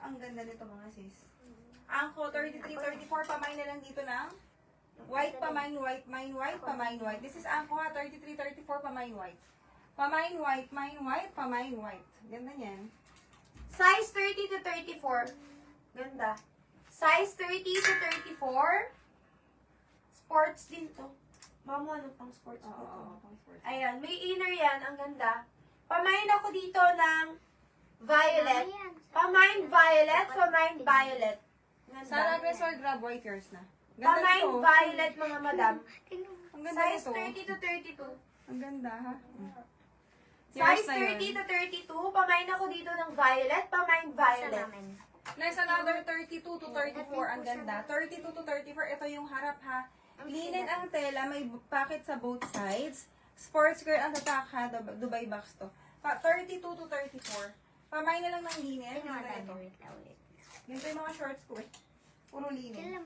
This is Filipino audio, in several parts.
Ang ganda nito mga sis. Angko 33, 34, pamain na lang dito ng white, pamain white, mine white, pamain white. This is Angko ha, 33, 34, pamain white. Pamain white, mine white, pamain white. Ganda niyan. Size 30 to 34. Ganda. Size 30 to 34. Sports din to. Mamo, ano pang sports po to? Pang sports. Ayan, may inner yan. Ang ganda. Pamain ako dito ng violet. Pamain violet, pamain violet. Sarah Ganda. Agresor, grab white yours na. Pamain nito. violet, mga madam. Ang ganda Size nito. 30 to 32. Ang ganda ha. Size Yours na yun. 30 to 32. Pamain ako dito ng violet, pamain violet. Next, another 32 to 34. Ang ganda. 32 to 34. Ito yung harap ha. Linen ang tela. May pocket sa both sides. Sports girl ang tatak ha. Dubai box to. 32 to 34. Pamay na lang ng linen. Ganda ito. Ganito yung mga shorts ko eh. Puro linen.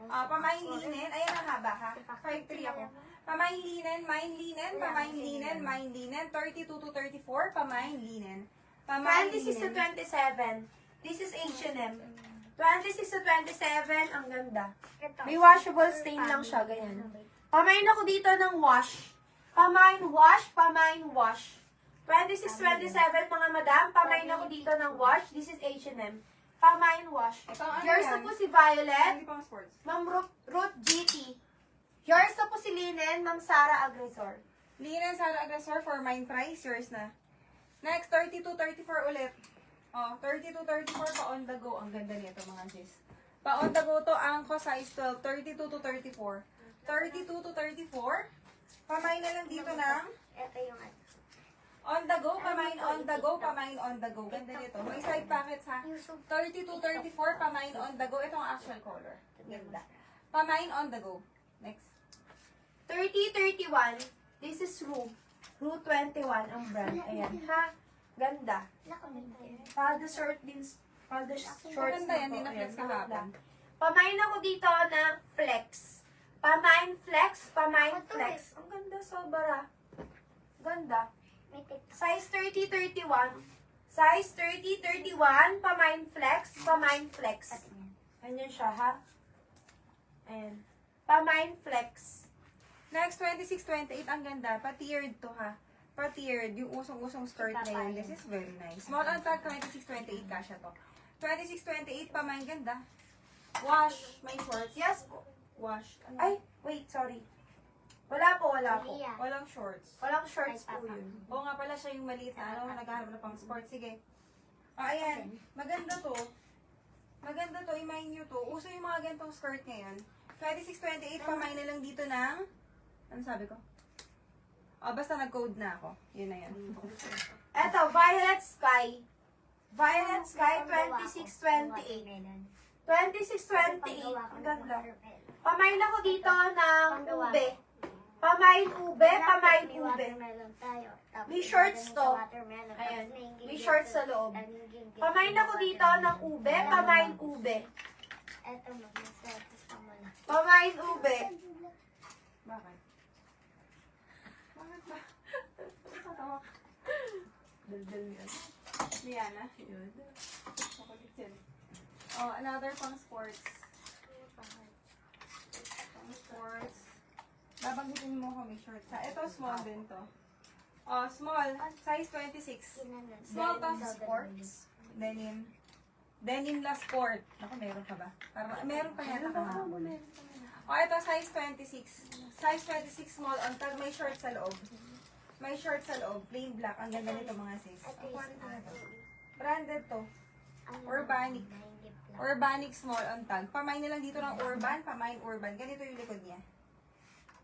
Pamay linen. Ayan ang haba ha. 5'3 ako. Pamay linen, mine linen, pamay linen, mine linen. 32 to 34. Pamay linen. Pamay 26 to linen. 27. This is H&M. 26 to 27. Ang ganda. May washable stain lang siya. Ganyan. Pamain ako dito ng wash. Pamain wash, pamain wash. 26, 27 mga madam. Pamain ako dito ng wash. This is H&M. Pamain wash. Ito, ano Yours yan? na po si Violet. Hindi pang sports. Ma'am Ruth GT. Yours na po si Linen. Ma'am Sara Agresor. Linen Sarah Agresor for mine price. Yours na. Next, 32, 34 ulit. 32, 34 pa on the go. Ang ganda nito mga sis. Pa on the go to, Angko size 12. 32 to 34. 32 to 34. Pamain na lang dito ng Ito yung ano. on the go, pamain on the go, pamain on the go. Ganda nito. May side pockets ha. 32, 34, pamain on the go. Ito ang actual color. Ganda. Pamain on the go. Next. 30, 31. This is Rue. Rue 21 ang brand. Ayan. Ha? Ganda. Palda short din. Palda shorts Maganda yan, na hindi po. na-flex Ayan, kahapon. ganda. Pamain ako dito ng flex. Pamain flex, pamain flex. Ang ganda, sobra. Ganda. Size 30, 31. Size 30, 31. Pamain flex, pamain flex. Ganyan siya, ha? Ayan. Pamain flex. Next, 26, 28. Ang ganda. Pa-tiered to ha. Pa-tiered. Yung usong-usong skirt na yun. This is very nice. Small on tag, 26, 28. Kasha to. 26, 28. Pamain ganda. Wash. May shorts. Yes po. Wash. Ano? Ay, wait, sorry. Wala po, wala po. Walang shorts. Walang shorts po yun. Oo nga pala siya yung maliit na ano. Naghahanap na pang sports. Sige. Ayan. Maganda to. Maganda to. Imayin nyo to. Uso yung mga gantong skirt ngayon. 26, 28. Pamain na lang dito ng... Ano sabi ko? Basta nag-code na ako. Yun na yan. Eto, Violet Sky. Violet Sky 2628. 2628. Ang ganda. Pamain ako dito ng ube. Pamain ube, pamain ube. May shorts to. Ayan. May shorts sa loob. Pamain ako dito ng ube, pamain ube. Ito, mag-service pa muna. Pamain ube. Bakit? Bakit ba? Nakatawa ka. Daldal yan. Liana. Yun. Makulit yan. Another pang sports. Pang sports. Babanggitin mo ko may shorts ha. Ito small din to. Small. Size 26. Small to sports. Denim. Denim na sport. Ako, meron pa ba? Meron pa yata kahapon. Ito size 26. Size 26 small on tag. May short sa loob. May short sa loob. Plain black. Ang ganda nito mga sis. Ang quality na to. Branded to. Urbanic. Urbanic small on tag. Pamain na lang dito ng urban. Pamain urban. Ganito yung likod niya.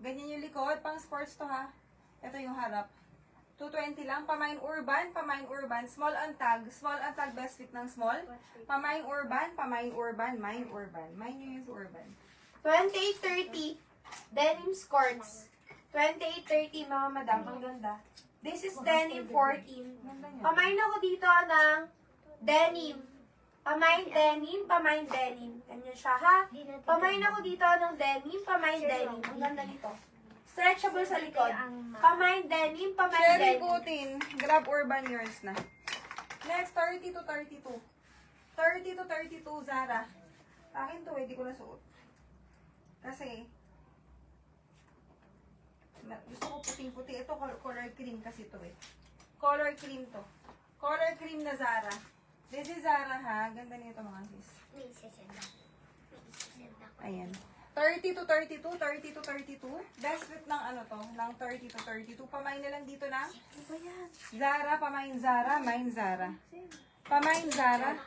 Ganyan yung likod. Pang sports to ha. Ito yung harap. 220 lang. Pamain urban. Pamain urban. Small on tag. Small on tag. Best fit ng small. Pamain urban. Pamain urban. Mine urban. Mine yung use urban. 2830. Denim skirts. 2830 mga madam. Ang ganda. This is denim 14. Ganda niya. Pamain ako dito ng denim. Pamain denim, pamain denim. Ganyan siya, ha? Pamain ako dito ng denim, pamain denim. Ang ganda nito. Stretchable sa likod. Pamain denim, pamain Cherry denim. Putin. Grab urban yours na. Next, 30 to 32. 30 to 32, Zara. Akin to, hindi ko na suot. Kasi, gusto ko puting-puti. Ito, color cream kasi to eh. Color cream to. Color cream na Zara. This is Zara ha. Ganda nito mga sis. May isisend ako. May isisend ako. Ayan. 30 to 32, 30 to 32. Best fit ng ano to, ng 30 to 32. Pamain na lang dito na. Zara, pamain Zara, main Zara. Pamain Zara.